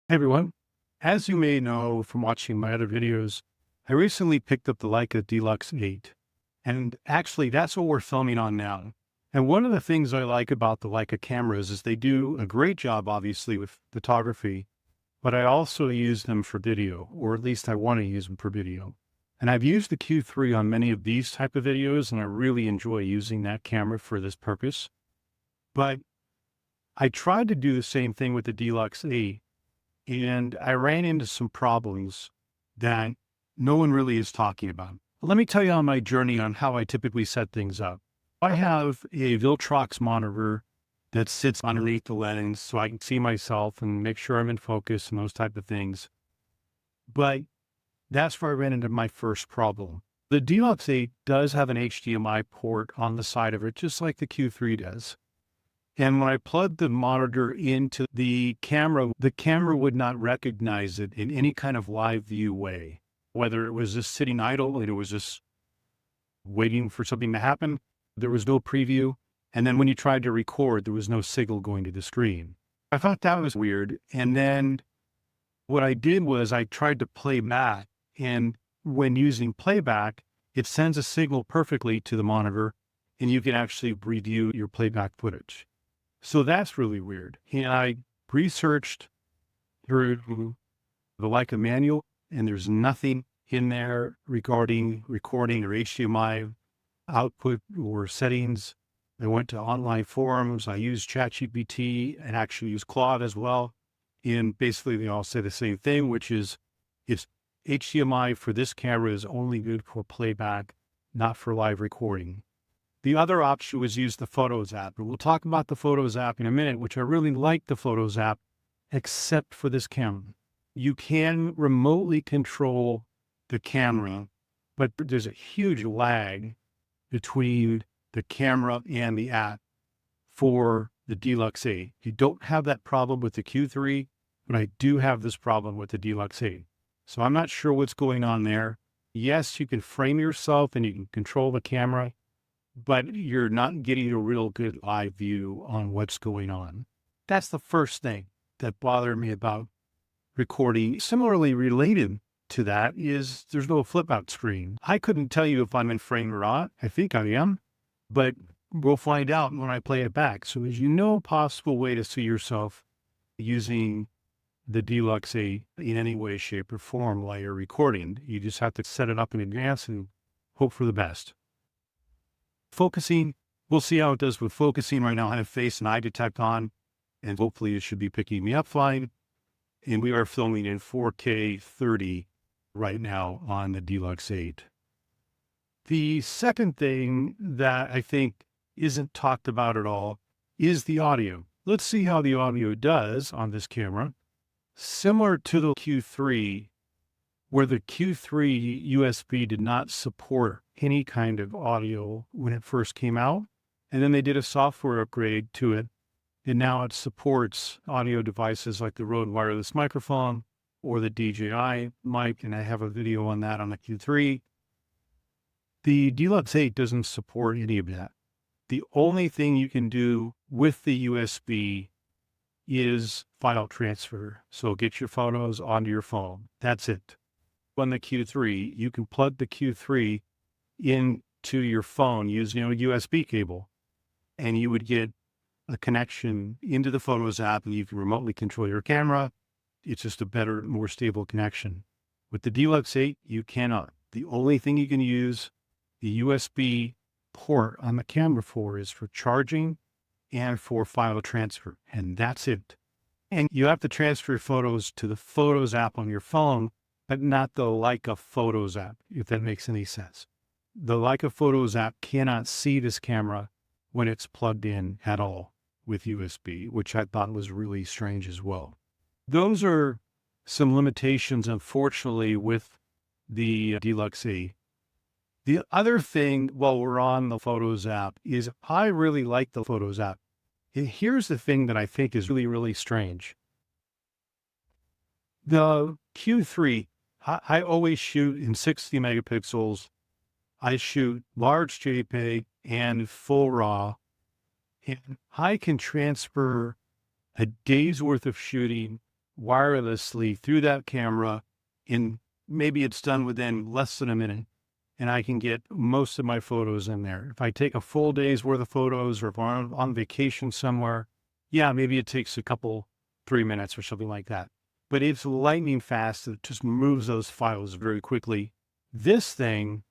Hey everyone. As you may know from watching my other videos, I recently picked up the Leica D-Lux 8. And actually, that's what we're filming on now. And one of the things I like about the Leica cameras is they do a great job, obviously, with photography, but I also use them for video, or at least I want to use them for video. And I've used the Q3 on many of these type of videos, and I really enjoy using that camera for this purpose. But I tried to do the same thing with the D-Lux 8. And I ran into some problems that no one really is talking about. Let me tell you on my journey on how I typically set things up. I have a Viltrox monitor that sits underneath the lens so I can see myself and make sure I'm in focus and those type of things. But that's where I ran into my first problem. The D-Lux 8 does have an HDMI port on the side of it, just like the Q3 does. And when I plugged the monitor into the camera would not recognize it in any kind of live view way, whether it was just sitting idle and it was just waiting for something to happen. There was no preview. And then when you tried to record, there was no signal going to the screen. I thought that was weird. And then what I did was I tried to play back. And when using playback, it sends a signal perfectly to the monitor and you can actually review your playback footage. So that's really weird. And I researched through the Leica manual, and there's nothing in there regarding recording or HDMI output or settings. I went to online forums. I used ChatGPT and actually used Claude as well. And basically they all say the same thing, which is it's HDMI for this camera is only good for playback, not for live recording. The other option was use the Photos app. And we'll talk about the Photos app in a minute, which I really like the Photos app, except for this camera. You can remotely control the camera, but there's a huge lag between the camera and the app for the D-Lux 8. You don't have that problem with the Q3, but I do have this problem with the D-Lux 8. So I'm not sure what's going on there. Yes, you can frame yourself and you can control the camera, but you're not getting a real good live view on what's going on. That's the first thing that bothered me about recording. Similarly related to that is there's no flip out screen. I couldn't tell you if I'm in frame or not. I think I am, but we'll find out when I play it back. So as you know, a possible way to see yourself using the D-Lux 8 in any way, shape, or form while you're recording. You just have to set it up in advance and hope for the best. Focusing, we'll see how it does with focusing. Right now I have face and eye detect on, and hopefully it should be picking me up fine. And we are filming in 4K 30 right now on the D-Lux 8. The second thing that I think isn't talked about at all is the audio. Let's see how the audio does on this camera. Similar to the Q3, where the Q3 USB did not support any kind of audio when it first came out. And then they did a software upgrade to it. And now it supports audio devices like the Rode wireless microphone or the DJI mic. And I have a video on that on the Q3. The D-Lux 8 doesn't support any of that. The only thing you can do with the USB is file transfer. So get your photos onto your phone. That's it. On the Q3, you can plug the Q3 into your phone using a USB cable, and you would get a connection into the Photos app, and you can remotely control your camera. It's just a better, more stable connection. With the D-Lux 8, you cannot. The only thing you can use the USB port on the camera for is for charging and for file transfer, and that's it. And you have to transfer photos to the Photos app on your phone, but not the Leica Photos app, if that makes any sense. The Leica Photos app cannot see this camera when it's plugged in at all with USB, which I thought was really strange as well. Those are some limitations, unfortunately, with the D-Lux 8. The other thing, while we're on the Photos app, is I really like the Photos app. And here's the thing that I think is really, really strange. The Q3, I always shoot in 60 megapixels. I shoot large JPEG and full RAW. And I can transfer a day's worth of shooting wirelessly through that camera, and maybe it's done within less than a minute, and I can get most of my photos in there. If I take a full day's worth of photos, or if I'm on vacation somewhere, yeah, maybe it takes a couple, 3 minutes or something like that. But it's lightning fast. It just moves those files very quickly. This thing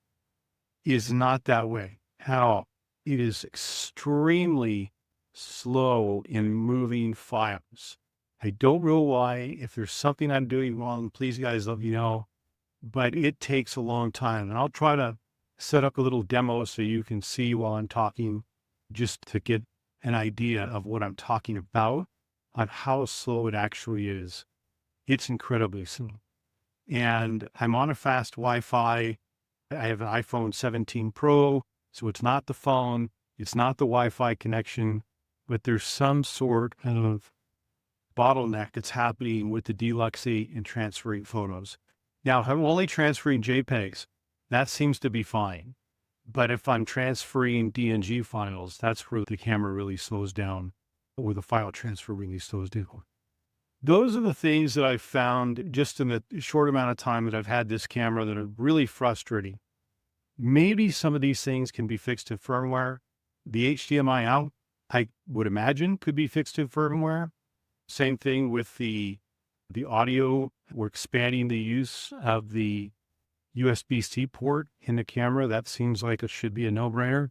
is not that way at all. It is extremely slow in moving files. I don't know why. If there's something I'm doing wrong, please guys let me know. But it takes a long time. And I'll try to set up a little demo so you can see while I'm talking, just to get an idea of what I'm talking about, on how slow it actually is. It's incredibly slow. And I'm on a fast Wi-Fi. I have an iPhone 17 Pro, so it's not the phone, it's not the Wi-Fi connection, but there's some sort of bottleneck that's happening with the D-Lux 8 and transferring photos. Now, if I'm only transferring JPEGs, that seems to be fine. But if I'm transferring DNG files, that's where the camera really slows down, or the file transfer really slows down. Those are the things that I've found just in the short amount of time that I've had this camera that are really frustrating. Maybe some of these things can be fixed in firmware. The HDMI out, I would imagine, could be fixed in firmware. Same thing with the audio. We're expanding the use of the USB-C port in the camera. That seems like it should be a no-brainer.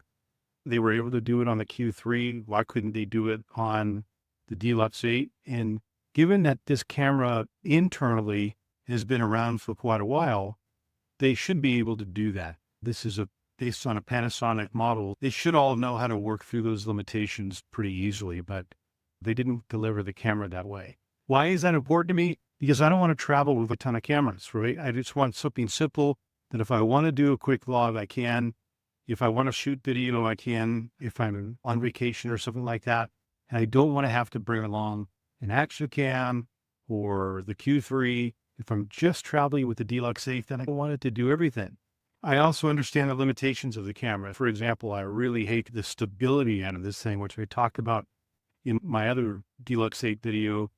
They were able to do it on the Q3. Why couldn't they do it on the D-Lux 8? And given that this camera internally has been around for quite a while, they should be able to do that. This is based on a Panasonic model. They should all know how to work through those limitations pretty easily, but they didn't deliver the camera that way. Why is that important to me? Because I don't want to travel with a ton of cameras, right? I just want something simple that if I want to do a quick vlog, I can. If I want to shoot video, I can. If I'm on vacation or something like that, and I don't want to have to bring along an action cam or the Q3. If I'm just traveling with the D-Lux 8, then I want it to do everything. I also understand the limitations of the camera. For example, I really hate the stability out of this thing, which I talked about in my other D-Lux 8 video.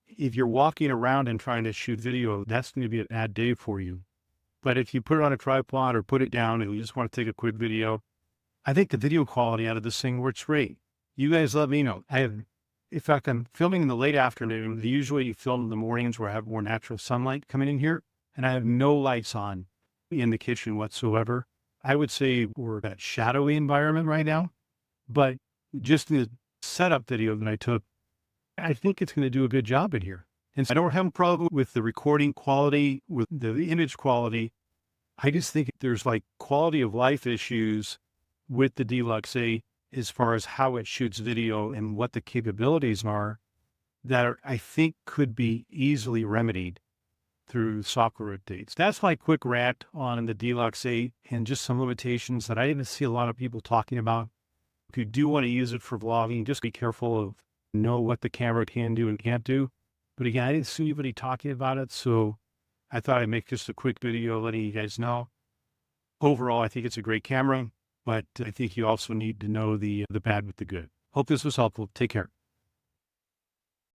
If you're walking around and trying to shoot video, that's going to be a bad day for you. But if you put it on a tripod or put it down and you just want to take a quick video, I think the video quality out of this thing works great. You guys let me know. In fact, I'm filming in the late afternoon. Usually film in the mornings where I have more natural sunlight coming in here, and I have no lights on in the kitchen whatsoever. I would say we're in a shadowy environment right now, but just the setup video that I took, I think it's going to do a good job in here. And I don't have a problem with the recording quality, with the image quality. I just think there's like quality of life issues with the D-Lux 8 as far as how it shoots video and what the capabilities are that I think could be easily remedied through software updates. That's my quick rant on the D-Lux 8 and just some limitations that I didn't see a lot of people talking about. If you do want to use it for vlogging, just be careful of know what the camera can do and can't do. But again, I didn't see anybody talking about it, so I thought I'd make just a quick video letting you guys know. Overall, I think it's a great camera, but I think you also need to know the bad with the good. Hope this was helpful. Take care.